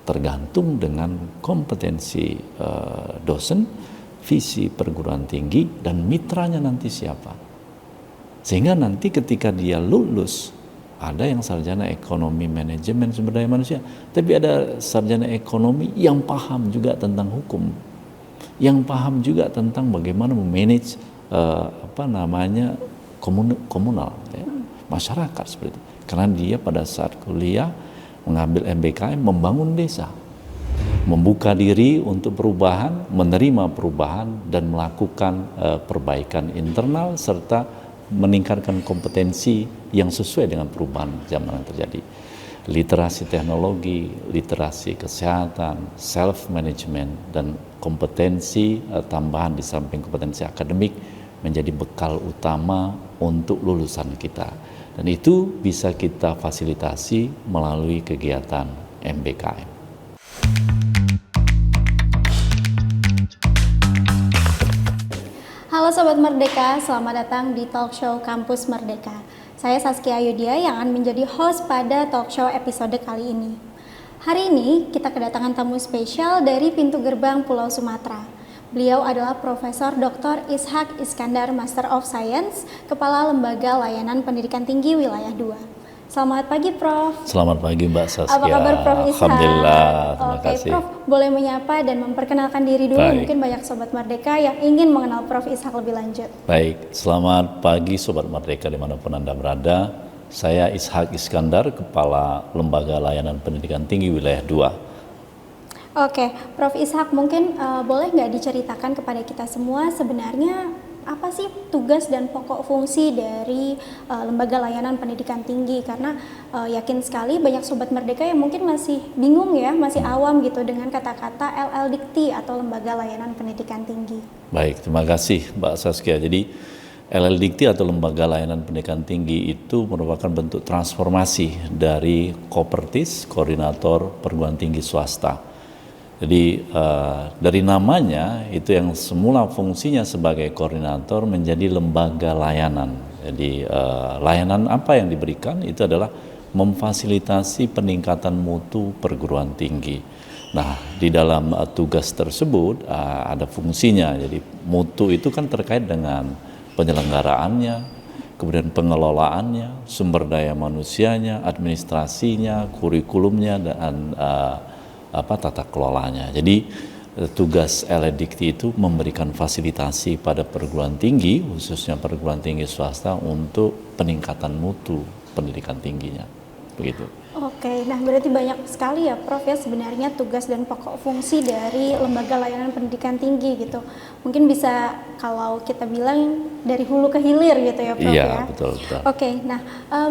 tergantung dengan kompetensi dosen, visi perguruan tinggi, dan mitranya nanti siapa. Sehingga nanti ketika dia lulus, ada yang sarjana ekonomi manajemen sumber daya manusia, tapi ada sarjana ekonomi yang paham juga tentang hukum, yang paham juga tentang bagaimana memanage komunal, ya, masyarakat seperti itu. Karena dia pada saat kuliah mengambil MBKM membangun desa, membuka diri untuk perubahan, menerima perubahan dan melakukan perbaikan internal serta meningkatkan kompetensi yang sesuai dengan perubahan zaman yang terjadi. Literasi teknologi, literasi kesehatan, self management dan kompetensi tambahan di samping kompetensi akademik menjadi bekal utama untuk lulusan kita. Dan itu bisa kita fasilitasi melalui kegiatan MBKM. Halo Sobat Merdeka, selamat datang di Talk Show Kampus Merdeka. Saya Saskia Ayudya yang akan menjadi host pada Talk Show episode kali ini. Hari ini kita kedatangan tamu spesial dari pintu gerbang Pulau Sumatera. Beliau adalah Profesor Dr. Ishak Iskandar, Master of Science, Kepala Lembaga Layanan Pendidikan Tinggi Wilayah 2. Selamat pagi, Prof. Selamat pagi, Mbak Saskia. Apa kabar, Prof Ishak? Alhamdulillah, terima kasih. Prof, boleh menyapa dan memperkenalkan diri dulu. Baik. Mungkin banyak Sobat Merdeka yang ingin mengenal Prof Ishak lebih lanjut. Baik, selamat pagi Sobat Merdeka dimanapun Anda berada. Saya Ishak Iskandar, Kepala Lembaga Layanan Pendidikan Tinggi Wilayah 2. Oke, Prof Ishak, mungkin boleh nggak diceritakan kepada kita semua sebenarnya apa sih tugas dan pokok fungsi dari Lembaga Layanan Pendidikan Tinggi? Karena yakin sekali banyak Sobat Merdeka yang mungkin masih bingung ya, masih awam gitu dengan kata-kata LL-Dikti atau Lembaga Layanan Pendidikan Tinggi. Baik, terima kasih Mbak Saskia. Jadi LL-Dikti atau Lembaga Layanan Pendidikan Tinggi itu merupakan bentuk transformasi dari Kopertis, Koordinator Perguruan Tinggi Swasta. Jadi dari namanya itu yang semula fungsinya sebagai koordinator menjadi lembaga layanan. Jadi layanan apa yang diberikan itu adalah memfasilitasi peningkatan mutu perguruan tinggi. Nah, di dalam tugas tersebut ada fungsinya. Jadi mutu itu kan terkait dengan penyelenggaraannya, kemudian pengelolaannya, sumber daya manusianya, administrasinya, kurikulumnya, dan tata kelolanya. Jadi tugas LL-Dikti itu memberikan fasilitasi pada perguruan tinggi, khususnya perguruan tinggi swasta untuk peningkatan mutu pendidikan tingginya. Begitu. Oke, nah berarti banyak sekali ya Prof ya sebenarnya tugas dan pokok fungsi dari Lembaga Layanan Pendidikan Tinggi gitu. Mungkin bisa kalau kita bilang dari hulu ke hilir gitu ya Prof iya, ya. Iya, betul. Oke, nah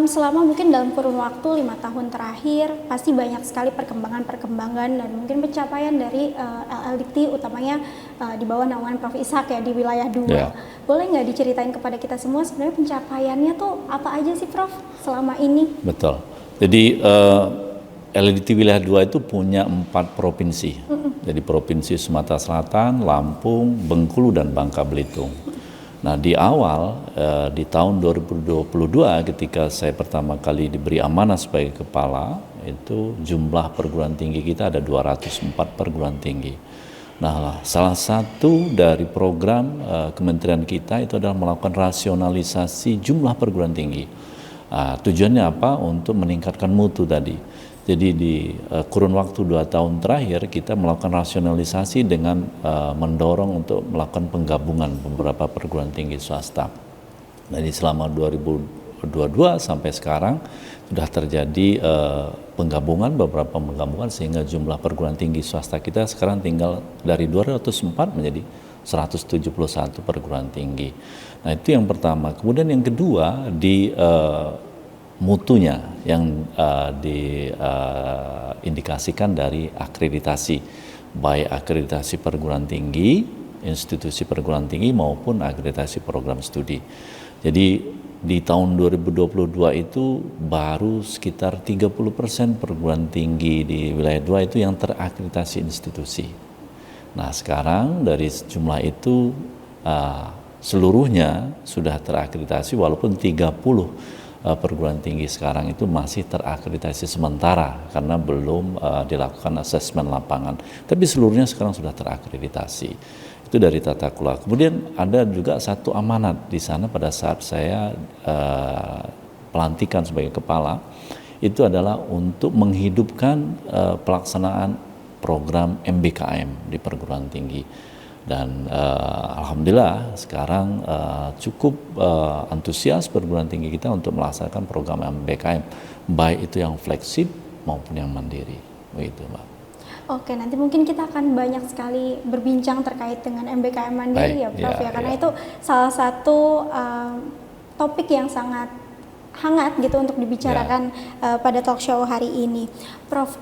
selama mungkin dalam kurun waktu 5 tahun terakhir pasti banyak sekali perkembangan dan mungkin pencapaian dari LL-Dikti utamanya di bawah naungan Prof Ishak ya di wilayah 2. Iya. Boleh nggak diceritain kepada kita semua sebenarnya pencapaiannya tuh apa aja sih Prof selama ini? Betul. Jadi LL-Dikti Wilayah 2 itu punya 4 provinsi. Jadi Provinsi Sumatera Selatan, Lampung, Bengkulu, dan Bangka Belitung. Nah, di awal di tahun 2022 ketika saya pertama kali diberi amanah sebagai kepala, itu jumlah perguruan tinggi kita ada 204 perguruan tinggi. Nah, salah satu dari program kementerian kita itu adalah melakukan rasionalisasi jumlah perguruan tinggi. Tujuannya apa? Untuk meningkatkan mutu tadi. Jadi di kurun waktu 2 tahun terakhir kita melakukan rasionalisasi dengan mendorong untuk melakukan penggabungan beberapa perguruan tinggi swasta. Jadi selama 2022 sampai sekarang sudah terjadi beberapa penggabungan sehingga jumlah perguruan tinggi swasta kita sekarang tinggal dari 204 menjadi 171 perguruan tinggi. Nah, itu yang pertama. Kemudian yang kedua di mutunya yang diindikasikan dari akreditasi, baik akreditasi perguruan tinggi, institusi perguruan tinggi maupun akreditasi program studi. Jadi di tahun 2022 itu baru sekitar 30% perguruan tinggi di wilayah 2 itu yang terakreditasi institusi. Nah, sekarang dari jumlah itu seluruhnya sudah terakreditasi walaupun 30 perguruan tinggi sekarang itu masih terakreditasi sementara karena belum dilakukan asesmen lapangan. Tapi seluruhnya sekarang sudah terakreditasi. Itu dari tata kelola. Kemudian ada juga satu amanat di sana pada saat saya pelantikan sebagai kepala, itu adalah untuk menghidupkan pelaksanaan program MBKM di perguruan tinggi. Dan alhamdulillah sekarang cukup antusias perguruan tinggi kita untuk melaksanakan program MBKM, baik itu yang flagship maupun yang mandiri, begitu Mbak. Oke, nanti mungkin kita akan banyak sekali berbincang terkait dengan MBKM mandiri. Baik, ya Prof ya, karena itu salah satu topik yang sangat hangat gitu untuk dibicarakan pada talk show hari ini. Prof,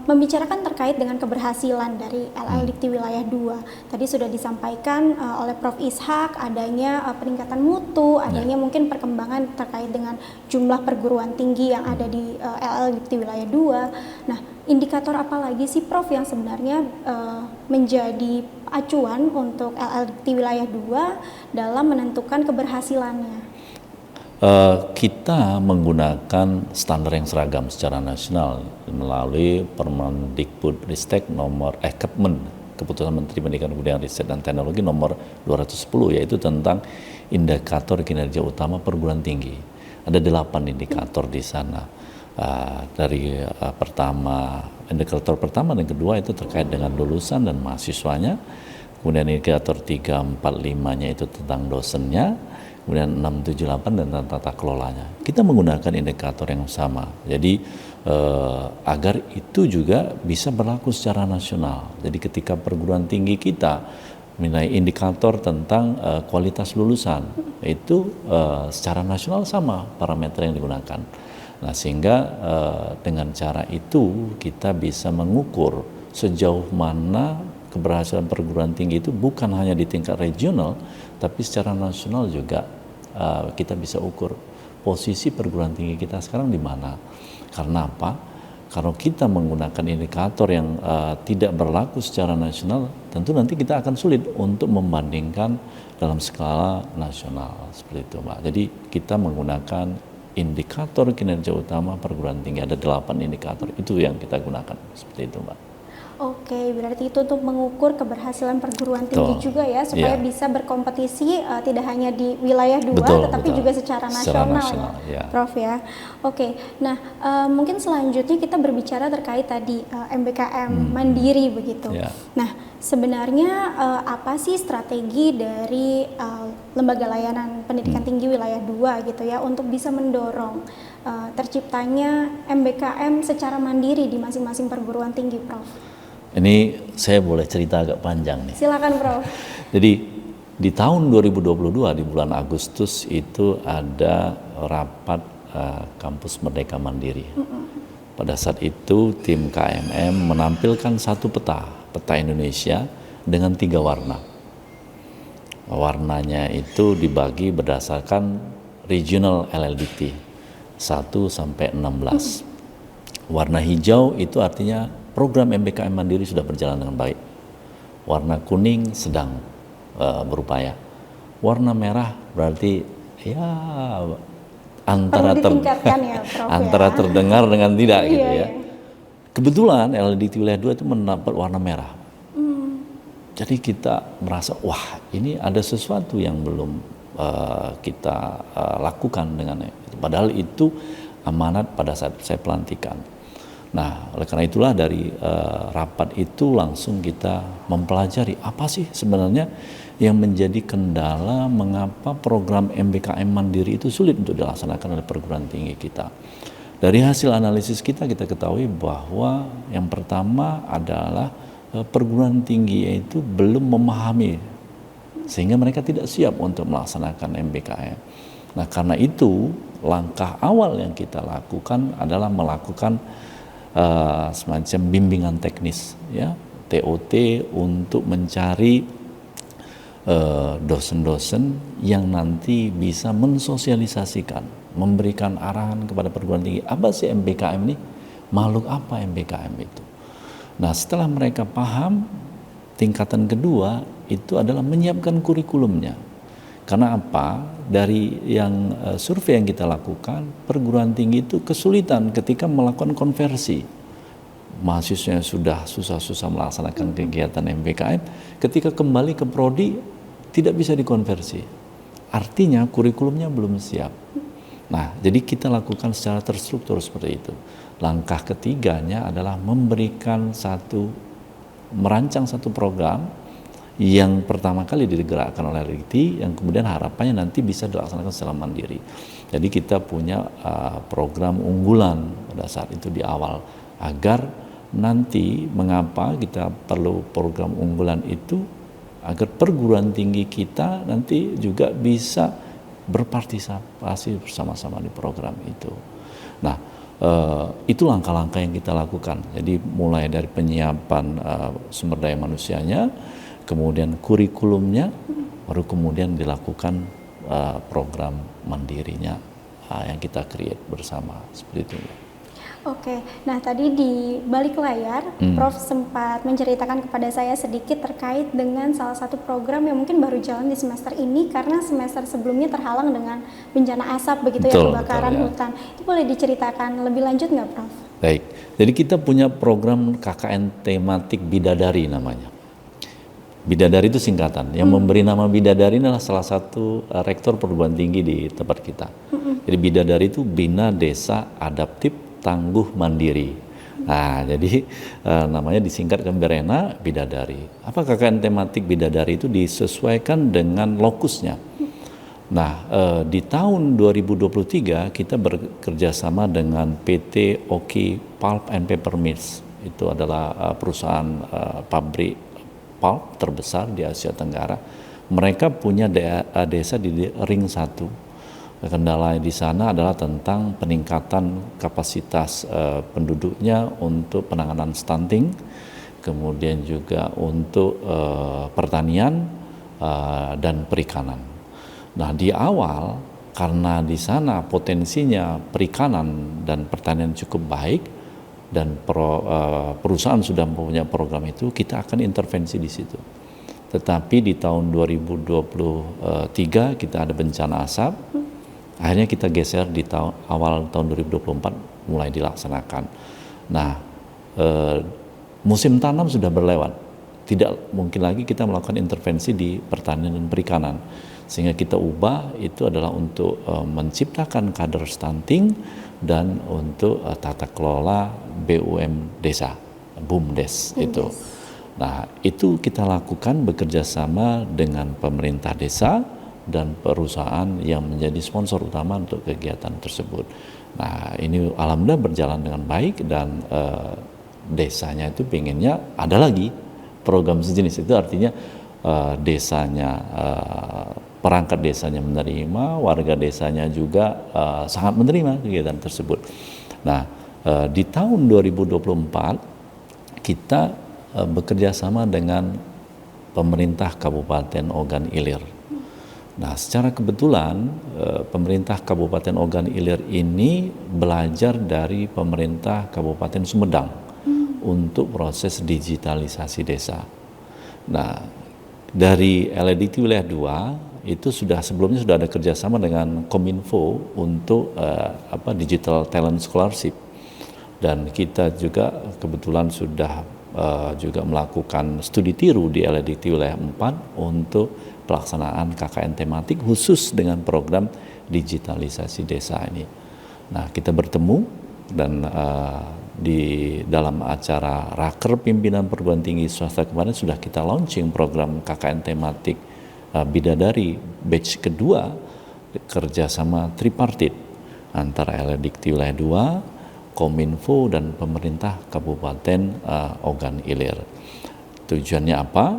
membicarakan terkait dengan keberhasilan dari LLDikti Wilayah 2. Tadi sudah disampaikan oleh Prof Ishak adanya peningkatan mutu, adanya mungkin perkembangan terkait dengan jumlah perguruan tinggi yang ada di LLDikti Wilayah 2. Nah, indikator apa lagi sih Prof yang sebenarnya menjadi acuan untuk LLDikti Wilayah 2 dalam menentukan keberhasilannya? Kita menggunakan standar yang seragam secara nasional melalui Permendikbudristek nomor Kepmen, Keputusan Menteri Pendidikan Kebudayaan Riset dan Teknologi nomor 210, yaitu tentang indikator kinerja utama perguruan tinggi. Ada 8 indikator di sana. Dari indikator pertama dan kedua itu terkait dengan lulusan dan mahasiswanya. Kemudian indikator 3, 4, 5-nya itu tentang dosennya. Kemudian 6, 7, 8 dan tata kelolanya. Kita menggunakan indikator yang sama. Jadi agar itu juga bisa berlaku secara nasional. Jadi ketika perguruan tinggi kita menilai indikator tentang kualitas lulusan, itu secara nasional sama parameter yang digunakan. Nah, sehingga dengan cara itu kita bisa mengukur sejauh mana keberhasilan perguruan tinggi itu bukan hanya di tingkat regional, tapi secara nasional juga kita bisa ukur posisi perguruan tinggi kita sekarang di mana. Karena apa? Kalau kita menggunakan indikator yang tidak berlaku secara nasional, tentu nanti kita akan sulit untuk membandingkan dalam skala nasional seperti itu, Mbak. Jadi kita menggunakan indikator kinerja utama perguruan tinggi, ada 8 indikator, itu yang kita gunakan seperti itu, Mbak. Oke, berarti itu untuk mengukur keberhasilan perguruan tinggi juga ya, supaya bisa berkompetisi tidak hanya di wilayah 2, tetapi juga secara nasional ya, Prof ya. Oke, nah mungkin selanjutnya kita berbicara terkait tadi MBKM mandiri begitu. Nah, sebenarnya apa sih strategi dari Lembaga Layanan Pendidikan Tinggi Wilayah 2 gitu ya, untuk bisa mendorong terciptanya MBKM secara mandiri di masing-masing perguruan tinggi, Prof? Ini saya boleh cerita agak panjang nih. Silakan, Prof. Jadi di tahun 2022 di bulan Agustus itu ada rapat Kampus Merdeka Mandiri. Pada saat itu tim KMM menampilkan satu peta Indonesia dengan 3 warna. Warnanya itu dibagi berdasarkan regional LLDikti 1 sampai 16. Warna hijau itu artinya program MBKM mandiri sudah berjalan dengan baik. Warna kuning sedang berupaya. Warna merah berarti ya antara terdengar dengan tidak gitu ya. Kebetulan LLDikti Wilayah 2 itu mendapat warna merah. Jadi kita merasa wah, ini ada sesuatu yang belum kita lakukan dengan itu. Padahal itu amanat pada saat saya pelantikan. Nah, oleh karena itulah dari rapat itu langsung kita mempelajari apa sih sebenarnya yang menjadi kendala mengapa program MBKM mandiri itu sulit untuk dilaksanakan oleh perguruan tinggi kita. Dari hasil analisis kita ketahui bahwa yang pertama adalah perguruan tinggi itu belum memahami sehingga mereka tidak siap untuk melaksanakan MBKM. Nah, karena itu langkah awal yang kita lakukan adalah melakukan semacam bimbingan teknis ya, TOT, untuk mencari dosen-dosen yang nanti bisa mensosialisasikan, memberikan arahan kepada perguruan tinggi, apa sih MBKM ini, makhluk apa MBKM itu. Nah, setelah mereka paham, tingkatan kedua itu adalah menyiapkan kurikulumnya. Karena apa? Dari yang survei yang kita lakukan, perguruan tinggi itu kesulitan ketika melakukan konversi. Mahasiswanya sudah susah-susah melaksanakan kegiatan MPKM, ketika kembali ke prodi tidak bisa dikonversi. Artinya kurikulumnya belum siap. Nah, jadi kita lakukan secara terstruktur seperti itu. Langkah ketiganya adalah merancang satu program yang pertama kali digerakkan oleh LIT, yang kemudian harapannya nanti bisa dilaksanakan secara mandiri. Jadi kita punya program unggulan pada saat itu di awal, agar nanti mengapa kita perlu program unggulan itu, agar perguruan tinggi kita nanti juga bisa berpartisipasi bersama-sama di program itu. Nah, itu langkah-langkah yang kita lakukan. Jadi mulai dari penyiapan sumber daya manusianya, kemudian kurikulumnya, baru kemudian dilakukan program mandirinya yang kita create bersama, seperti itu. Oke, nah tadi di balik layar, Prof sempat menceritakan kepada saya sedikit terkait dengan salah satu program yang mungkin baru jalan di semester ini karena semester sebelumnya terhalang dengan bencana asap begitu, ya, kebakaran hutan. Itu boleh diceritakan lebih lanjut nggak, Prof? Baik, jadi kita punya program KKN tematik Bidadari namanya. Bidadari itu singkatan. Yang memberi nama Bidadari adalah salah satu rektor perguruan tinggi di tempat kita. Jadi Bidadari itu Bina Desa Adaptif Tangguh Mandiri. Nah, jadi namanya disingkatkan BERENA Bidadari. Apa KKN tematik Bidadari itu disesuaikan dengan lokusnya. Nah, di tahun 2023 kita bekerja sama dengan PT Oki Pulp and Paper Mills. Itu adalah perusahaan pabrik pulp terbesar di Asia Tenggara. Mereka punya desa di Ring 1. Kendala di sana adalah tentang peningkatan kapasitas penduduknya untuk penanganan stunting, kemudian juga untuk pertanian dan perikanan. Nah, di awal karena di sana potensinya perikanan dan pertanian cukup baik, dan perusahaan sudah mempunyai program itu, kita akan intervensi di situ. Tetapi di tahun 2023 kita ada bencana asap, akhirnya kita geser di awal tahun 2024 mulai dilaksanakan. Nah, musim tanam sudah berlewat, tidak mungkin lagi kita melakukan intervensi di pertanian dan perikanan, sehingga kita ubah itu adalah untuk menciptakan kader stunting dan untuk tata kelola BUM desa, BUMDes itu. Nah, itu kita lakukan bekerja sama dengan pemerintah desa dan perusahaan yang menjadi sponsor utama untuk kegiatan tersebut. Nah, ini alhamdulillah berjalan dengan baik, dan desanya itu pengennya ada lagi program sejenis. Itu artinya desanya, perangkat desanya menerima, warga desanya juga sangat menerima kegiatan tersebut. Nah, di tahun 2024 kita bekerja sama dengan pemerintah Kabupaten Ogan Ilir. Nah, secara kebetulan pemerintah Kabupaten Ogan Ilir ini belajar dari pemerintah Kabupaten Sumedang untuk proses digitalisasi desa. Nah, dari LIDT Wilayah 2 itu sebelumnya sudah ada kerjasama dengan Kominfo untuk Digital Talent Scholarship, dan kita juga kebetulan sudah juga melakukan studi tiru di LIDT Wilayah 4 untuk pelaksanaan KKN tematik khusus dengan program digitalisasi desa ini. Nah, kita bertemu dan di dalam acara Raker Pimpinan Perguruan Tinggi Swasta kemarin sudah kita launching program KKN tematik Bidadari batch kedua, kerjasama tripartit antara LIDT Wilayah 2, Kominfo dan pemerintah Kabupaten Ogan Ilir. Tujuannya apa?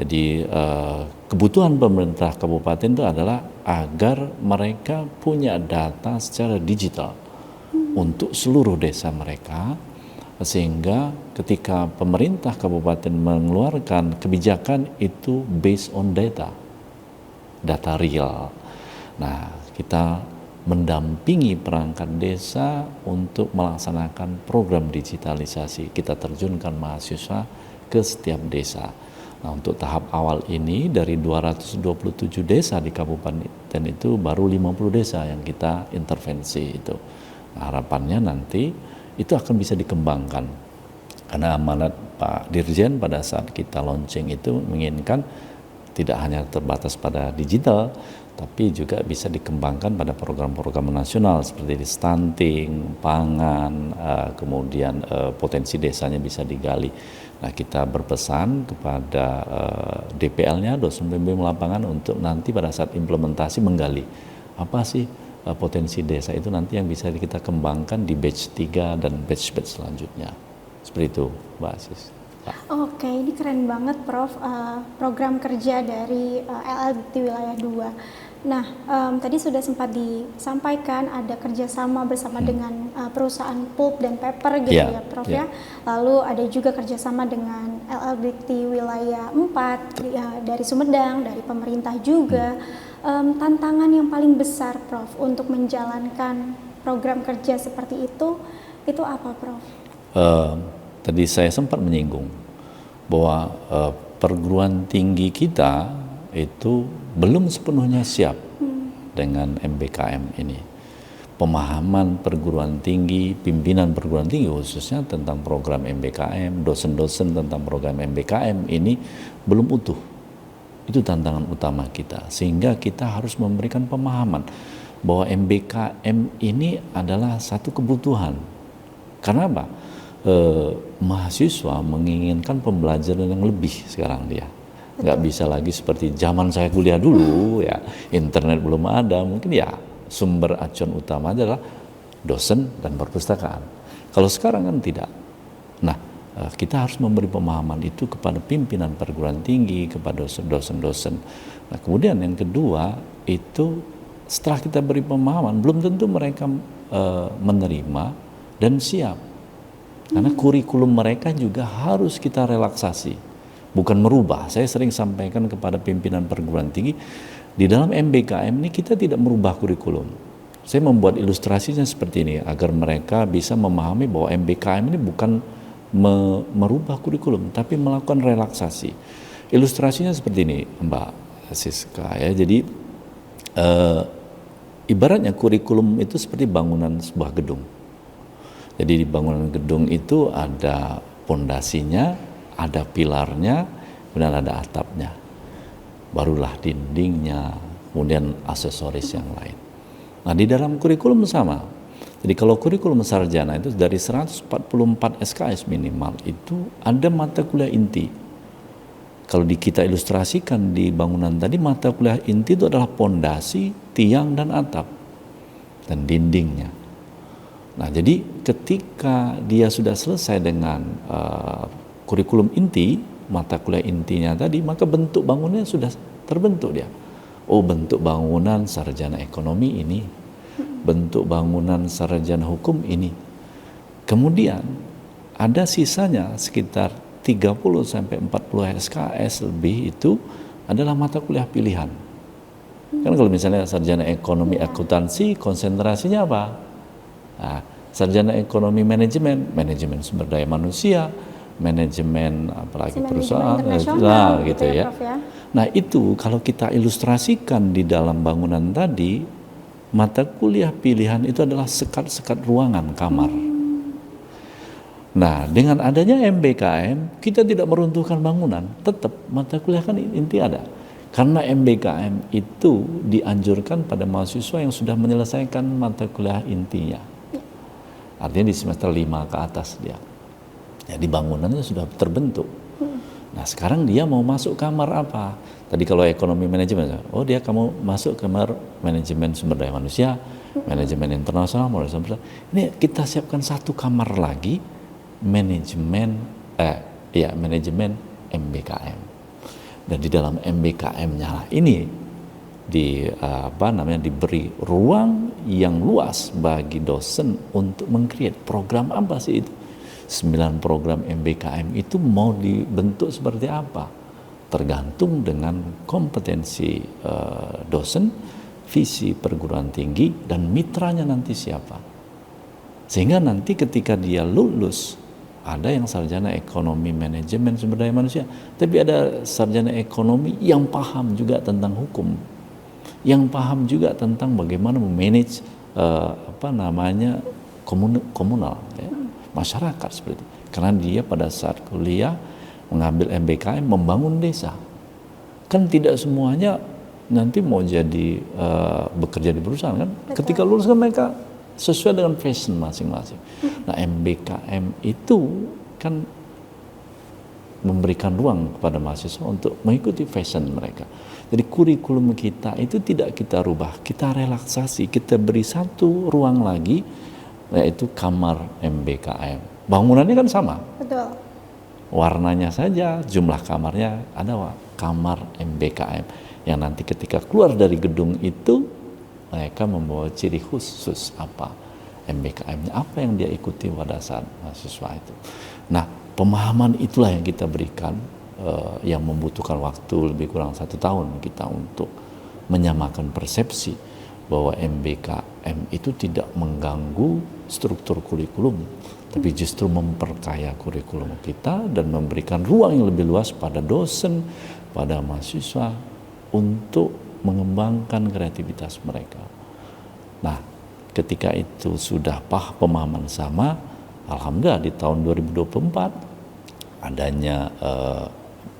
Jadi kebutuhan pemerintah kabupaten itu adalah agar mereka punya data secara digital untuk seluruh desa mereka, sehingga ketika pemerintah kabupaten mengeluarkan kebijakan itu based on data real. Nah, kita mendampingi perangkat desa untuk melaksanakan program digitalisasi. Kita terjunkan mahasiswa ke setiap desa. Nah, untuk tahap awal ini dari 227 desa di kabupaten itu baru 50 desa yang kita intervensi itu. Nah, harapannya nanti itu akan bisa dikembangkan. Karena amanat Pak Dirjen pada saat kita launching itu menginginkan tidak hanya terbatas pada digital, tapi juga bisa dikembangkan pada program-program nasional seperti di stunting, pangan, kemudian potensi desanya bisa digali. Nah, kita berpesan kepada DPL-nya, dosen pembimbing lapangan, untuk nanti pada saat implementasi menggali apa sih potensi desa itu nanti yang bisa kita kembangkan di batch 3 dan batch-batch selanjutnya. Seperti itu, Mbak Asis. Oke, ini keren banget Prof, program kerja dari LLDT Wilayah 2. Nah, tadi sudah sempat disampaikan ada kerjasama bersama dengan perusahaan pulp dan paper gitu ya Prof ya. Lalu ada juga kerjasama dengan LLDT Wilayah 4 dari Sumedang, dari pemerintah juga. Tantangan yang paling besar Prof untuk menjalankan program kerja seperti itu apa Prof? Tadi saya sempat menyinggung bahwa perguruan tinggi kita itu belum sepenuhnya siap dengan MBKM ini. Pemahaman perguruan tinggi, pimpinan perguruan tinggi khususnya tentang program MBKM, dosen-dosen tentang program MBKM ini belum utuh. Itu tantangan utama kita, sehingga kita harus memberikan pemahaman bahwa MBKM ini adalah satu kebutuhan. Karena apa? Mahasiswa menginginkan pembelajaran yang lebih sekarang dia. Nggak bisa lagi seperti zaman saya kuliah dulu, ya internet belum ada, mungkin ya sumber acuan utama adalah dosen dan perpustakaan. Kalau sekarang kan tidak. Nah, kita harus memberi pemahaman itu kepada pimpinan perguruan tinggi, kepada dosen-dosen. Nah, kemudian yang kedua itu setelah kita beri pemahaman, belum tentu mereka menerima dan siap. Karena kurikulum mereka juga harus kita relaksasi, bukan merubah. Saya sering sampaikan kepada pimpinan perguruan tinggi, di dalam MBKM ini kita tidak merubah kurikulum. Saya membuat ilustrasinya seperti ini, agar mereka bisa memahami bahwa MBKM ini bukan merubah kurikulum, tapi melakukan relaksasi. Ilustrasinya seperti ini, Mbak Siska ya. Jadi ibaratnya kurikulum itu seperti bangunan sebuah gedung. Jadi di bangunan gedung itu ada pondasinya, ada pilarnya, kemudian ada atapnya. Barulah dindingnya, kemudian aksesoris yang lain. Nah, di dalam kurikulum sama. Jadi kalau kurikulum sarjana itu dari 144 SKS minimal itu ada mata kuliah inti. Kalau kita ilustrasikan di bangunan tadi, mata kuliah inti itu adalah pondasi, tiang, dan atap, dan dindingnya. Nah, jadi ketika dia sudah selesai dengan kurikulum inti, mata kuliah intinya tadi, maka bentuk bangunannya sudah terbentuk dia. Oh, bentuk bangunan sarjana ekonomi ini, bentuk bangunan sarjana hukum ini. Kemudian ada sisanya sekitar 30 sampai 40 SKS lebih itu adalah mata kuliah pilihan. Kan kalau misalnya sarjana ekonomi akuntansi, konsentrasinya apa? Nah, sarjana ekonomi manajemen sumber daya manusia, manajemen apalagi perusahaan, nah, gitu ya. Nah, itu kalau kita ilustrasikan di dalam bangunan tadi, mata kuliah pilihan itu adalah sekat-sekat ruangan kamar. Nah, dengan adanya MBKM, kita tidak meruntuhkan bangunan, tetap mata kuliah kan inti ada. Karena MBKM itu dianjurkan pada mahasiswa yang sudah menyelesaikan mata kuliah intinya. Artinya di semester 5 ke atas dia. Jadi bangunannya sudah terbentuk. Nah, sekarang dia mau masuk kamar apa? Tadi kalau ekonomi manajemen, oh dia kamu masuk kamar manajemen sumber daya manusia, manajemen internasional, ini kita siapkan satu kamar lagi, manajemen MBKM. Dan di dalam MBKM-nya ini diberi ruang yang luas bagi dosen untuk meng-create program apa sih itu. 9 program MBKM itu mau dibentuk seperti apa? Tergantung dengan kompetensi dosen, visi perguruan tinggi, dan mitranya nanti siapa. Sehingga nanti ketika dia lulus ada yang sarjana ekonomi manajemen sumber daya manusia, tapi ada sarjana ekonomi yang paham juga tentang hukum, yang paham juga tentang bagaimana memanage komunal, ya, masyarakat seperti itu. Karena dia pada saat kuliah mengambil MBKM membangun desa. Kan tidak semuanya nanti mau jadi bekerja di perusahaan kan. Betul. Ketika lulus kan mereka sesuai dengan passion masing-masing. Nah, MBKM itu kan memberikan ruang kepada mahasiswa untuk mengikuti passion mereka. Jadi kurikulum kita itu tidak kita rubah, kita relaksasi, kita beri satu ruang lagi, yaitu kamar MBKM. Bangunannya kan sama. Betul. Warnanya saja, jumlah kamarnya ada kamar MBKM. Yang nanti ketika keluar dari gedung itu, mereka membawa ciri khusus apa MBKM-nya, apa yang dia ikuti pada saat mahasiswa itu. Nah, pemahaman itulah yang kita berikan, yang membutuhkan waktu lebih kurang 1 tahun kita untuk menyamakan persepsi bahwa MBKM itu tidak mengganggu struktur kurikulum, tapi justru memperkaya kurikulum kita dan memberikan ruang yang lebih luas pada dosen, pada mahasiswa untuk mengembangkan kreativitas mereka. Nah, ketika itu sudah pemahaman sama, alhamdulillah di tahun 2024 adanya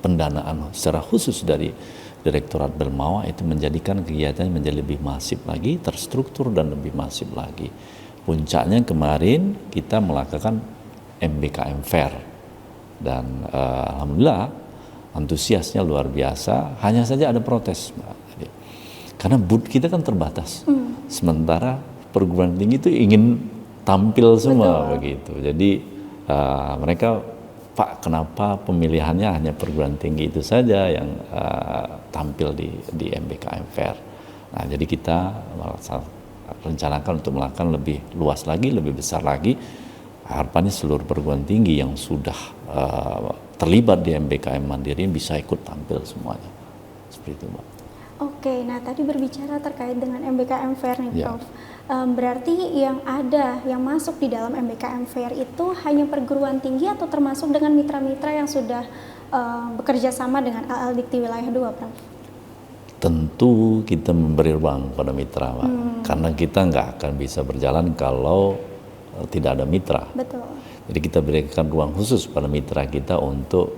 pendanaan secara khusus dari Direktorat Belmawa itu menjadikan kegiatan menjadi lebih masif lagi, terstruktur dan lebih masif lagi. Puncaknya kemarin kita melakukan MBKM Fair dan alhamdulillah antusiasnya luar biasa. Hanya saja ada protes, Mbak. Karena booth kita kan terbatas. Sementara perguruan tinggi itu ingin tampil semua. Betul. Begitu. Jadi mereka, Pak, kenapa pemilihannya hanya perguruan tinggi itu saja yang tampil di MBKM Fair. Nah, jadi kita rencanakan untuk melakukan lebih luas lagi, lebih besar lagi. Harapannya seluruh perguruan tinggi yang sudah terlibat di MBKM Mandiri bisa ikut tampil semuanya. Seperti itu, Mbak. Oke, nah tadi berbicara terkait dengan MBKM Fair nih, Ya. Prof. Berarti yang masuk di dalam MBKM Fair itu hanya perguruan tinggi atau termasuk dengan mitra-mitra yang sudah bekerja sama dengan LL Dikti Wilayah 2, Prof? Tentu kita memberi ruang pada mitra, Pak. Karena kita nggak akan bisa berjalan kalau tidak ada mitra. Betul. Jadi kita berikan ruang khusus pada mitra kita untuk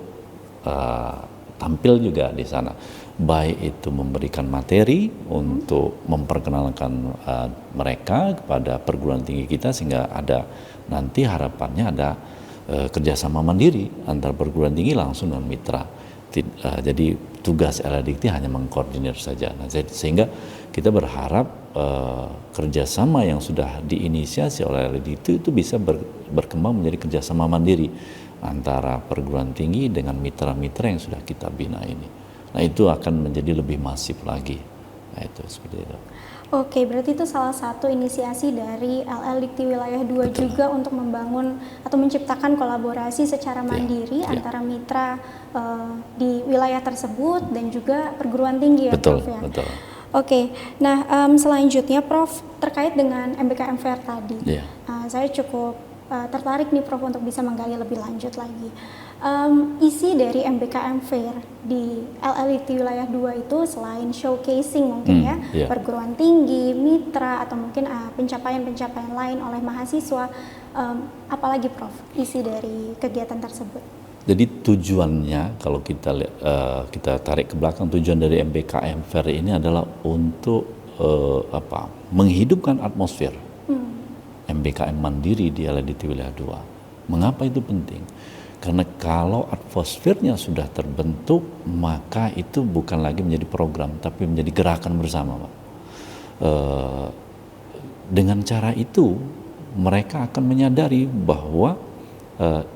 tampil juga di sana. Baik itu memberikan materi untuk memperkenalkan mereka kepada perguruan tinggi kita, sehingga ada nanti harapannya ada kerjasama mandiri antara perguruan tinggi langsung dengan mitra. Jadi tugas LL Dikti hanya mengkoordinir saja. Nah, sehingga kita berharap kerjasama yang sudah diinisiasi oleh LL Dikti itu bisa berkembang menjadi kerjasama mandiri antara perguruan tinggi dengan mitra-mitra yang sudah kita bina ini. Nah, itu akan menjadi lebih masif lagi. Nah, itu seperti itu. Oke, berarti itu salah satu inisiasi dari LL Dikti Wilayah 2. Betul. Juga untuk membangun atau menciptakan kolaborasi secara mandiri antara mitra di wilayah tersebut dan juga perguruan tinggi, ya, betul, Prof, ya? Betul. Oke, nah selanjutnya Prof, terkait dengan MBKM Fair tadi, saya cukup tertarik nih Prof untuk bisa menggali lebih lanjut lagi. Isi dari MBKM Fair di LL Dikti Wilayah 2 itu selain showcasing mungkin perguruan tinggi, mitra, atau mungkin pencapaian-pencapaian lain oleh mahasiswa, apalagi Prof isi dari kegiatan tersebut? Jadi tujuannya kalau kita tarik ke belakang, tujuan dari MBKM Fair ini adalah untuk menghidupkan atmosfer MBKM Mandiri di LL Dikti Wilayah 2. Mengapa itu penting? Karena kalau atmosfernya sudah terbentuk, maka itu bukan lagi menjadi program, tapi menjadi gerakan bersama, Pak. Dengan cara itu, mereka akan menyadari bahwa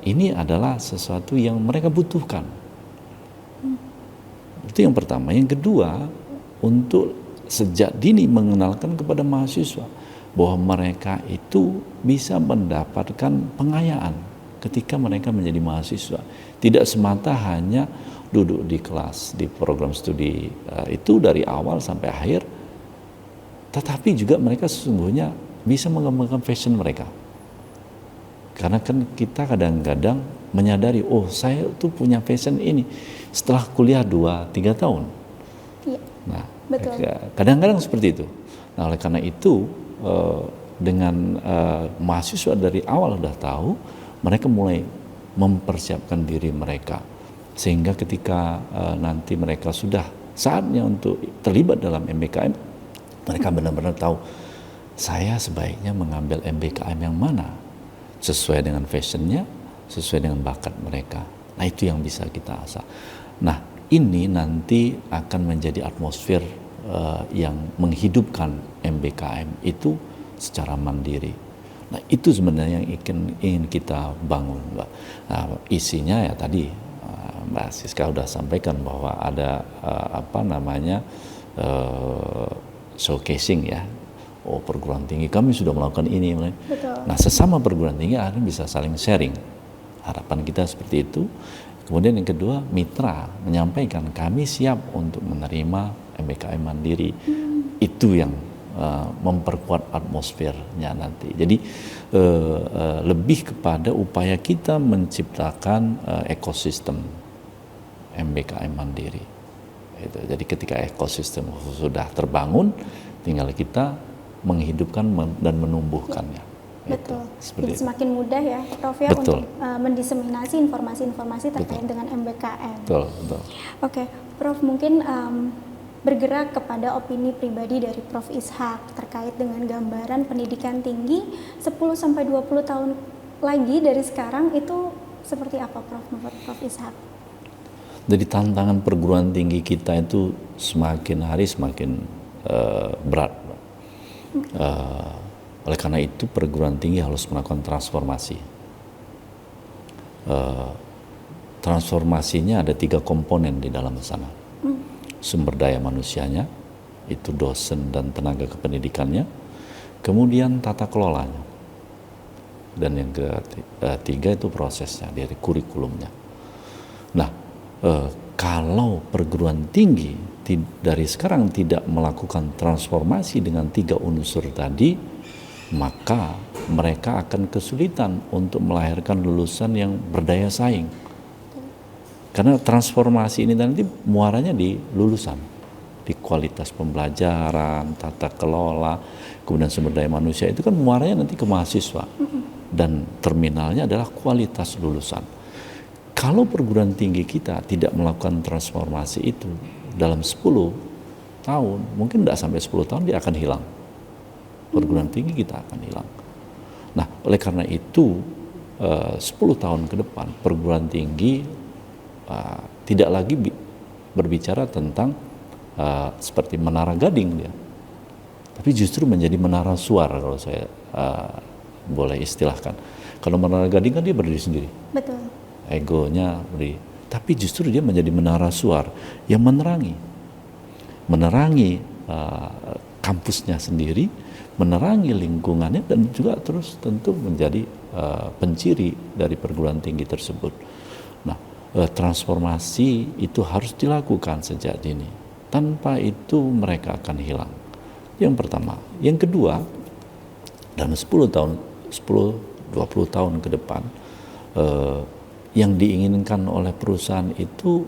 ini adalah sesuatu yang mereka butuhkan. Itu yang pertama. Yang kedua, untuk sejak dini mengenalkan kepada mahasiswa bahwa mereka itu bisa mendapatkan pengayaan ketika mereka menjadi mahasiswa. Tidak semata hanya duduk di kelas, di program studi itu dari awal sampai akhir, tetapi juga mereka sesungguhnya bisa mengembangkan passion mereka. Karena kan kita kadang-kadang menyadari, oh saya tuh punya passion ini setelah kuliah 2-3 tahun. Iya. Nah, Betul. kadang-kadang seperti itu. Nah, oleh karena itu dengan mahasiswa dari awal udah tahu, mereka mulai mempersiapkan diri mereka sehingga ketika nanti mereka sudah saatnya untuk terlibat dalam MBKM, mereka benar-benar tahu saya sebaiknya mengambil MBKM yang mana sesuai dengan fashionnya, sesuai dengan bakat mereka. Nah, itu yang bisa kita asah. Nah, ini nanti akan menjadi atmosfer yang menghidupkan MBKM itu secara mandiri. Nah, itu sebenarnya yang ingin kita bangun, Mbak. Nah, isinya ya tadi Mbak Siska sudah sampaikan bahwa ada showcasing ya. Oh, perguruan tinggi kami sudah melakukan ini. Betul. Nah, sesama perguruan tinggi akhirnya bisa saling sharing. Harapan kita seperti itu. Kemudian yang kedua, mitra menyampaikan kami siap untuk menerima MBKM mandiri. Itu yang memperkuat atmosfernya nanti. Jadi lebih kepada upaya kita menciptakan ekosistem MBKM mandiri. Jadi ketika ekosistem sudah terbangun, tinggal kita menghidupkan dan menumbuhkannya. Betul. Jadi semakin mudah ya, Prof ya, untuk mendiseminasi informasi-informasi terkait dengan MBKM. Betul. Oke, Prof, mungkin bergerak kepada opini pribadi dari Prof Ishak terkait dengan gambaran pendidikan tinggi 10-20 tahun lagi dari sekarang itu seperti apa, Prof, menurut Prof Ishak? Jadi tantangan perguruan tinggi kita itu semakin hari semakin berat. Oleh karena itu perguruan tinggi harus melakukan transformasi. Transformasinya ada 3 komponen di dalam sana. Sumber daya manusianya, itu dosen dan tenaga kependidikannya, kemudian tata kelolanya, dan yang ketiga itu prosesnya dari kurikulumnya. Nah, kalau perguruan tinggi dari sekarang tidak melakukan transformasi dengan 3 unsur tadi, maka mereka akan kesulitan untuk melahirkan lulusan yang berdaya saing. Karena transformasi ini nanti muaranya di lulusan, di kualitas pembelajaran, tata kelola, kemudian sumber daya manusia, itu kan muaranya nanti ke mahasiswa. Dan terminalnya adalah kualitas lulusan. Kalau perguruan tinggi kita tidak melakukan transformasi itu, dalam 10 tahun, mungkin tidak sampai 10 tahun dia akan hilang. Perguruan tinggi kita akan hilang. Nah, oleh karena itu 10 tahun ke depan perguruan tinggi tidak lagi berbicara tentang seperti menara gading dia, tapi justru menjadi menara suara kalau saya boleh istilahkan. Kalau menara gading kan dia berdiri sendiri. Betul. Egonya berdiri. Tapi justru dia menjadi menara suara yang menerangi kampusnya sendiri, menerangi lingkungannya, dan juga terus tentu menjadi penciri dari perguruan tinggi tersebut. Nah, transformasi itu harus dilakukan sejak dini. Tanpa itu mereka akan hilang. Yang pertama. Yang kedua, dalam 10-20 tahun ke depan, yang diinginkan oleh perusahaan itu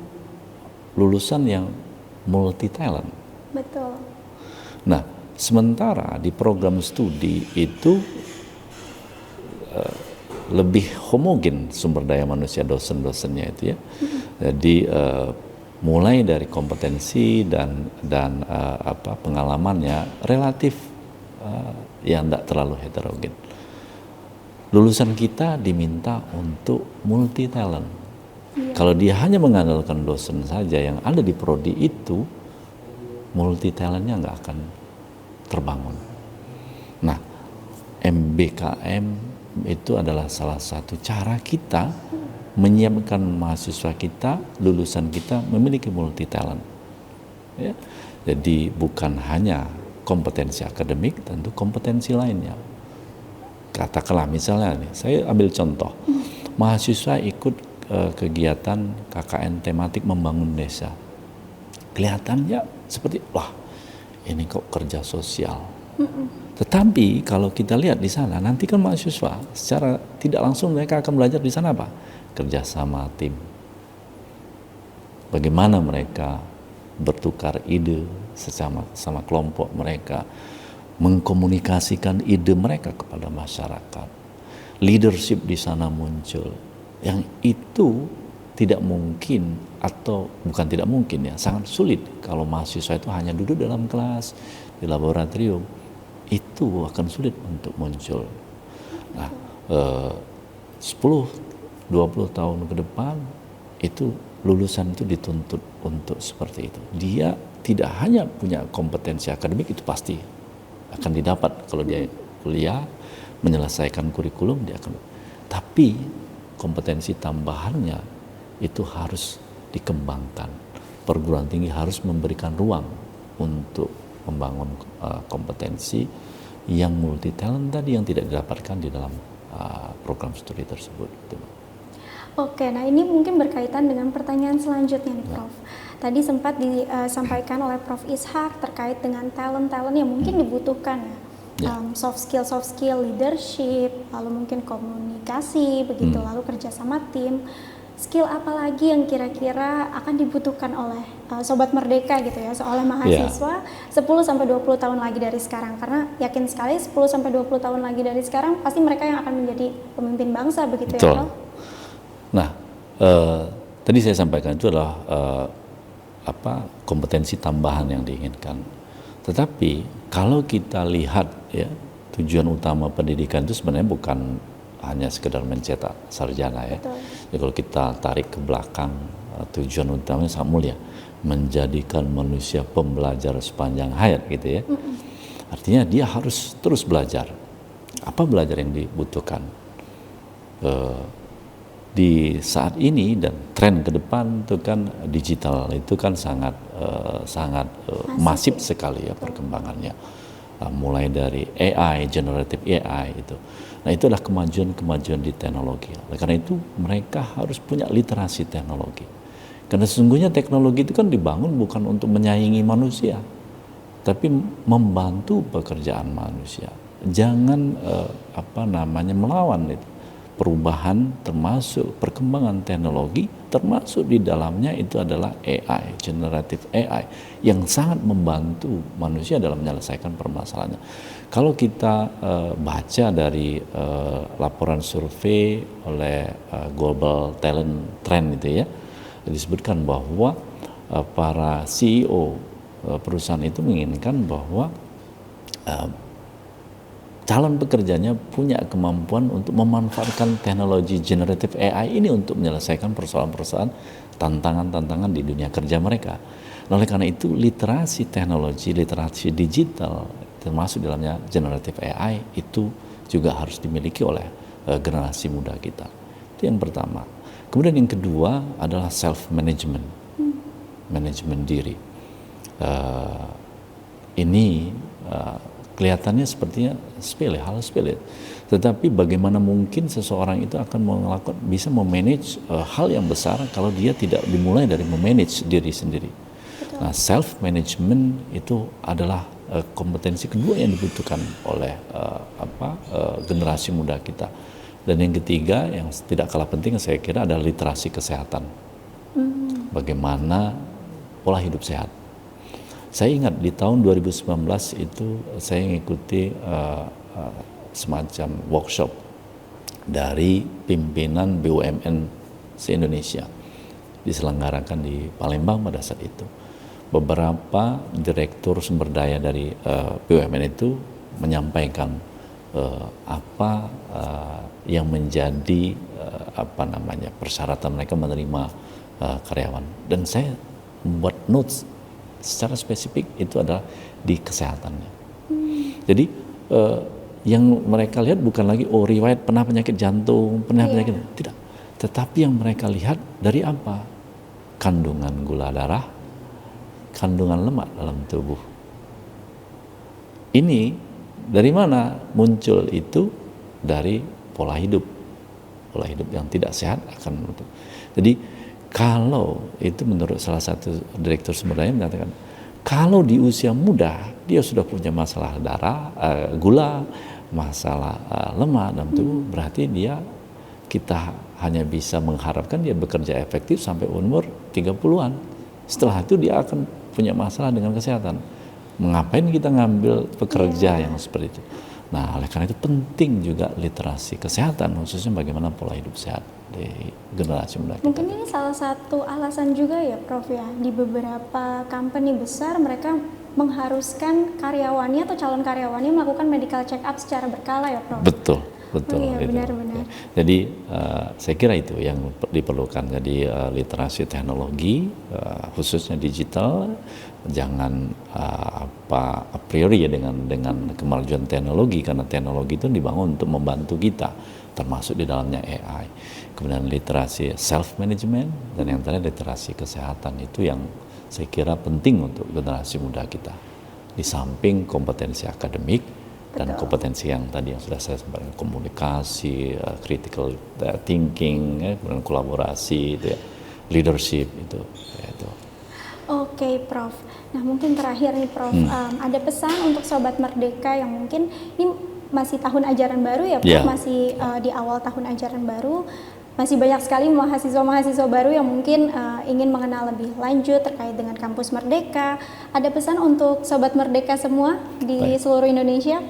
lulusan yang multi talent. Betul. Nah, sementara di program studi itu lebih homogen sumber daya manusia dosen-dosennya itu ya. Jadi mulai dari kompetensi dan pengalamannya relatif yang tidak terlalu heterogen. Lulusan kita diminta untuk multi talent. Kalau dia hanya mengandalkan dosen saja yang ada di prodi itu, multi talentnya nggak akan terbangun. Nah, MBKM itu adalah salah satu cara kita menyiapkan mahasiswa kita, lulusan kita memiliki multi talent. Ya. Jadi bukan hanya kompetensi akademik, tentu kompetensi lainnya. Katakanlah misalnya nih, saya ambil contoh, mahasiswa ikut kegiatan KKN tematik membangun desa. Kelihatannya seperti, wah ini kok kerja sosial, Tetapi kalau kita lihat di sana, nanti kan mahasiswa secara tidak langsung mereka akan belajar di sana apa? Kerjasama tim. Bagaimana mereka bertukar ide sama kelompok mereka, mengkomunikasikan ide mereka kepada masyarakat. Leadership di sana muncul. Yang itu tidak mungkin, atau bukan tidak mungkin ya, sangat sulit kalau mahasiswa itu hanya duduk dalam kelas, di laboratorium. Itu akan sulit untuk muncul. Nah, 10-20 tahun ke depan itu lulusan itu dituntut untuk seperti itu. Dia tidak hanya punya kompetensi akademik, itu pasti akan didapat kalau dia kuliah, menyelesaikan kurikulum dia akan. Tapi kompetensi tambahannya itu harus dikembangkan. Perguruan tinggi harus memberikan ruang untuk membangun kompetensi yang multi talent tadi yang tidak didapatkan di dalam program studi tersebut. Oke, nah ini mungkin berkaitan dengan pertanyaan selanjutnya nih, Prof. Tadi sempat disampaikan oleh Prof. Ishak terkait dengan talent-talent yang mungkin dibutuhkan ya. Soft skill leadership, lalu mungkin komunikasi, begitu, lalu kerjasama tim. Skill apa lagi yang kira-kira akan dibutuhkan oleh Sobat Merdeka gitu ya, oleh mahasiswa 10-20 tahun lagi dari sekarang? Karena yakin sekali 10-20 tahun lagi dari sekarang pasti mereka yang akan menjadi pemimpin bangsa, begitu. Betul. Ya, Prof? Nah, tadi saya sampaikan itu adalah kompetensi tambahan yang diinginkan. Tetapi kalau kita lihat ya, tujuan utama pendidikan itu sebenarnya bukan hanya sekedar mencetak sarjana ya. Jadi kalau kita tarik ke belakang, tujuan utamanya sangat mulia, menjadikan manusia pembelajar sepanjang hayat gitu ya. Artinya dia harus terus belajar. Apa belajar yang dibutuhkan? Di saat ini dan tren ke depan itu kan digital itu kan sangat masif sekali ya perkembangannya. Mulai dari AI, generative AI itu. Nah, itu adalah kemajuan-kemajuan di teknologi. Oleh karena itu mereka harus punya literasi teknologi. Karena sesungguhnya teknologi itu kan dibangun bukan untuk menyaingi manusia, tapi membantu pekerjaan manusia. Jangan melawan itu. Perubahan termasuk perkembangan teknologi, termasuk di dalamnya itu adalah AI, generative AI, yang sangat membantu manusia dalam menyelesaikan permasalahannya. Kalau kita baca dari laporan survei oleh Global Talent Trend itu ya, disebutkan bahwa para CEO perusahaan itu menginginkan bahwa calon pekerjanya punya kemampuan untuk memanfaatkan teknologi generative AI ini untuk menyelesaikan persoalan-persoalan, tantangan-tantangan di dunia kerja mereka. Oleh karena itu literasi teknologi, literasi digital, termasuk dalamnya generative AI itu juga harus dimiliki oleh generasi muda kita. Itu yang pertama. Kemudian yang kedua adalah self management, manajemen diri. Ini kelihatannya sepertinya sepele, hal sepele. Tetapi bagaimana mungkin seseorang itu akan bisa memanage hal yang besar kalau dia tidak dimulai dari memanage diri sendiri. Betul. Nah, self management itu adalah kompetensi kedua yang dibutuhkan oleh generasi muda kita. Dan yang ketiga yang tidak kalah penting saya kira adalah literasi kesehatan. Bagaimana pola hidup sehat. Saya ingat di tahun 2019 itu saya mengikuti semacam workshop dari pimpinan BUMN se-Indonesia, diselenggarakan di Palembang pada saat itu. Beberapa direktur sumber daya dari BUMN itu menyampaikan apa yang menjadi persyaratan mereka menerima karyawan, dan saya membuat notes secara spesifik itu adalah di kesehatannya. Jadi yang mereka lihat bukan lagi riwayat pernah penyakit jantung, pernah penyakit, tidak. Tetapi yang mereka lihat dari apa? Kandungan gula darah, kandungan lemak dalam tubuh. Ini dari mana muncul itu? Dari pola hidup. Pola hidup yang tidak sehat akan menutup. Jadi kalau itu menurut salah satu direktur sumber daya mengatakan, Kalau di usia muda dia sudah punya masalah darah, gula, masalah lemak dalam tubuh, berarti kita hanya bisa mengharapkan dia bekerja efektif sampai umur 30-an. Setelah itu dia akan punya masalah dengan kesehatan. Mengapain kita ngambil pekerja yang seperti itu? Nah, oleh karena itu penting juga literasi kesehatan, khususnya bagaimana pola hidup sehat di generasi muda kita. Mungkin ini salah satu alasan juga ya Prof ya, di beberapa company besar mereka mengharuskan karyawannya atau calon karyawannya melakukan medical check up secara berkala ya Prof? Betul. Iya, benar-benar. Jadi saya kira itu yang diperlukan. Jadi literasi teknologi, khususnya digital, jangan a priori ya dengan kemajuan teknologi, karena teknologi itu dibangun untuk membantu kita, termasuk di dalamnya AI. Kemudian literasi self management, dan yang terakhir literasi kesehatan, itu yang saya kira penting untuk generasi muda kita. Di samping kompetensi akademik dan kompetensi yang tadi yang sudah saya sampaikan, komunikasi, critical thinking, kemudian kolaborasi, itu ya, leadership itu. Oke, Prof. Nah, mungkin terakhir nih Prof, ada pesan untuk Sobat Merdeka yang mungkin ini masih tahun ajaran baru ya Prof, masih di awal tahun ajaran baru, masih banyak sekali mahasiswa-mahasiswa baru yang mungkin ingin mengenal lebih lanjut terkait dengan Kampus Merdeka. Ada pesan untuk Sobat Merdeka semua di seluruh Indonesia?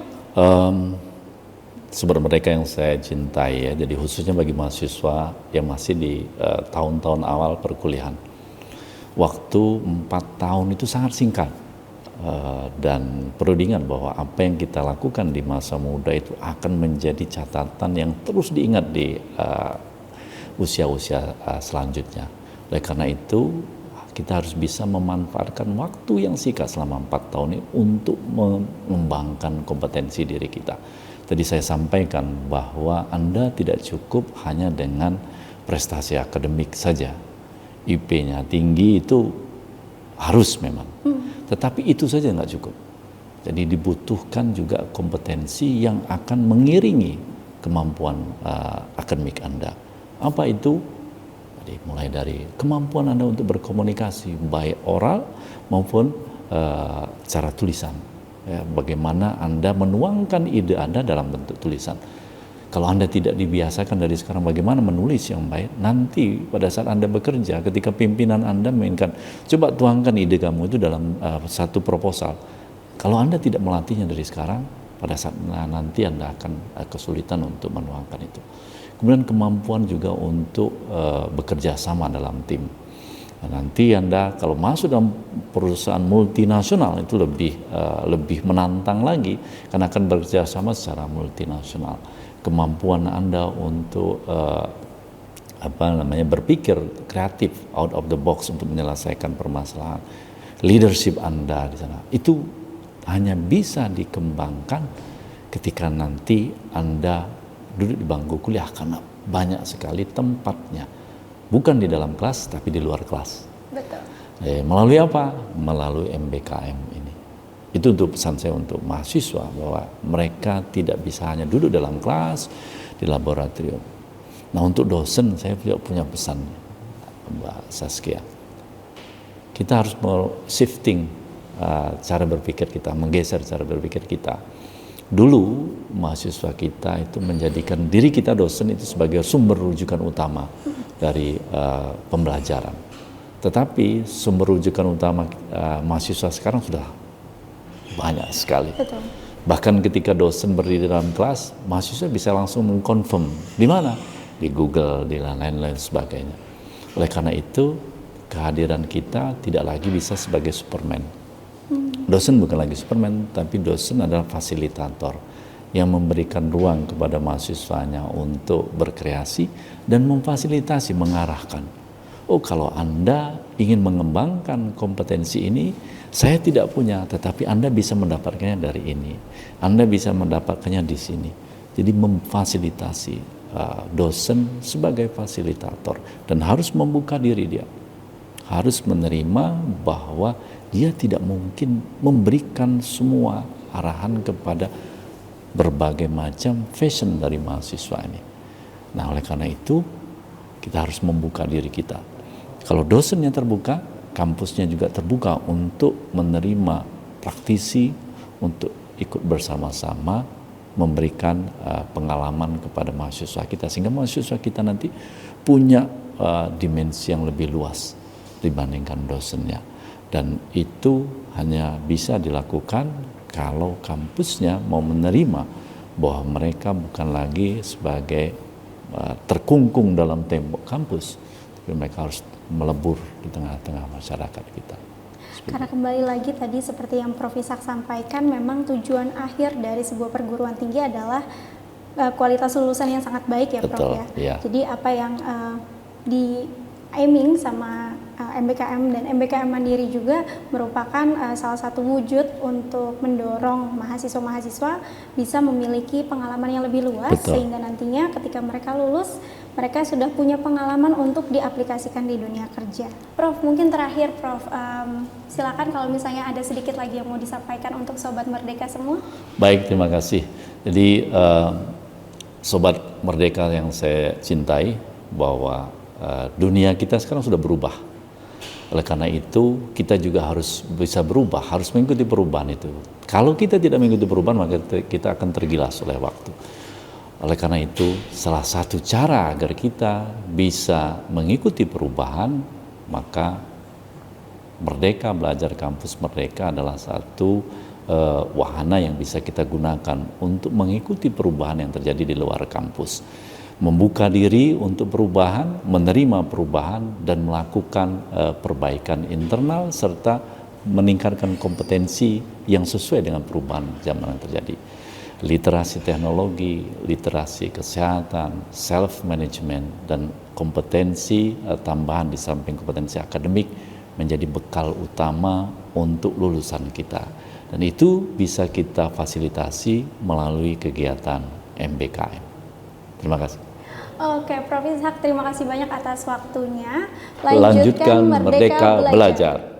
Sobat Merdeka yang saya cintai ya, jadi khususnya bagi mahasiswa yang masih di tahun-tahun awal perkuliahan. Waktu 4 tahun itu sangat singkat, dan perlu diingat bahwa apa yang kita lakukan di masa muda itu akan menjadi catatan yang terus diingat di usia-usia selanjutnya. Oleh karena itu kita harus bisa memanfaatkan waktu yang singkat selama 4 tahun ini untuk mengembangkan kompetensi diri kita. Tadi saya sampaikan bahwa Anda tidak cukup hanya dengan prestasi akademik saja. IP-nya tinggi itu harus memang, tetapi itu saja nggak cukup. Jadi dibutuhkan juga kompetensi yang akan mengiringi kemampuan akademik Anda. Apa itu? Jadi mulai dari kemampuan Anda untuk berkomunikasi, baik oral maupun secara tulisan. Ya, bagaimana Anda menuangkan ide Anda dalam bentuk tulisan. Kalau Anda tidak dibiasakan dari sekarang bagaimana menulis yang baik, nanti pada saat Anda bekerja, ketika pimpinan Anda menginginkan, coba tuangkan ide kamu itu dalam satu proposal. Kalau Anda tidak melatihnya dari sekarang, pada saat nanti Anda akan kesulitan untuk menuangkan itu. Kemudian kemampuan juga untuk bekerja sama dalam tim. Nah, nanti Anda kalau masuk dalam perusahaan multinasional itu lebih menantang lagi, karena akan bekerja sama secara multinasional. Kemampuan Anda untuk berpikir kreatif, out of the box untuk menyelesaikan permasalahan, leadership Anda di sana itu hanya bisa dikembangkan ketika nanti Anda duduk di bangku kuliah, karena banyak sekali tempatnya, bukan di dalam kelas tapi di luar kelas. Betul. Melalui apa? Melalui MBKM ini. Itu untuk pesan saya untuk mahasiswa, bahwa mereka tidak bisa hanya duduk dalam kelas, di laboratorium. Nah, untuk dosen saya juga punya pesan, Mbak Saskia. Kita harus shifting cara berpikir kita, menggeser cara berpikir kita. Dulu mahasiswa kita itu menjadikan diri kita dosen itu sebagai sumber rujukan utama dari pembelajaran. Tetapi sumber rujukan utama mahasiswa sekarang sudah banyak sekali. Betul. Bahkan ketika dosen berdiri dalam kelas, mahasiswa bisa langsung mengkonfirm di mana, di Google, di lain-lain sebagainya. Oleh karena itu, kehadiran kita tidak lagi bisa sebagai Superman. Dosen bukan lagi Superman, tapi dosen adalah fasilitator yang memberikan ruang kepada mahasiswanya untuk berkreasi dan memfasilitasi, mengarahkan. Oh, kalau Anda ingin mengembangkan kompetensi ini, saya tidak punya, tetapi Anda bisa mendapatkannya dari ini. Anda bisa mendapatkannya di sini. Jadi memfasilitasi dosen sebagai fasilitator, dan harus membuka diri dia. Harus menerima bahwa dia tidak mungkin memberikan semua arahan kepada berbagai macam fashion dari mahasiswa ini. Nah, oleh karena itu kita harus membuka diri kita. Kalau dosennya terbuka, kampusnya juga terbuka untuk menerima praktisi untuk ikut bersama-sama memberikan pengalaman kepada mahasiswa kita, sehingga mahasiswa kita nanti punya dimensi yang lebih luas dibandingkan dosennya. Dan itu hanya bisa dilakukan kalau kampusnya mau menerima bahwa mereka bukan lagi sebagai terkungkung dalam tembok kampus, tapi mereka harus melebur di tengah-tengah masyarakat kita. Karena kembali lagi tadi seperti yang Prof. Ishak sampaikan, memang tujuan akhir dari sebuah perguruan tinggi adalah kualitas lulusan yang sangat baik ya Prof. Betul, ya. ya. Jadi apa yang di aiming sama MBKM dan MBKM Mandiri juga merupakan salah satu wujud untuk mendorong mahasiswa-mahasiswa bisa memiliki pengalaman yang lebih luas. Betul. Sehingga nantinya ketika mereka lulus, mereka sudah punya pengalaman untuk diaplikasikan di dunia kerja. Prof, mungkin terakhir Prof, silakan kalau misalnya ada sedikit lagi yang mau disampaikan untuk Sobat Merdeka semua. Baik, terima kasih. Jadi Sobat Merdeka yang saya cintai, bahwa dunia kita sekarang sudah berubah. Oleh karena itu kita juga harus bisa berubah, harus mengikuti perubahan itu. Kalau kita tidak mengikuti perubahan, maka kita akan tergilas oleh waktu. Oleh karena itu, salah satu cara agar kita bisa mengikuti perubahan, maka Merdeka Belajar Kampus Merdeka adalah satu wahana yang bisa kita gunakan untuk mengikuti perubahan yang terjadi di luar kampus. Membuka diri untuk perubahan, menerima perubahan, dan melakukan perbaikan internal serta meningkatkan kompetensi yang sesuai dengan perubahan zaman yang terjadi. Literasi teknologi, literasi kesehatan, self-management, dan kompetensi tambahan di samping kompetensi akademik menjadi bekal utama untuk lulusan kita. Dan itu bisa kita fasilitasi melalui kegiatan MBKM. Terima kasih. Oke, Prof. Ishak, terima kasih banyak atas waktunya. Lanjutkan Merdeka Belajar.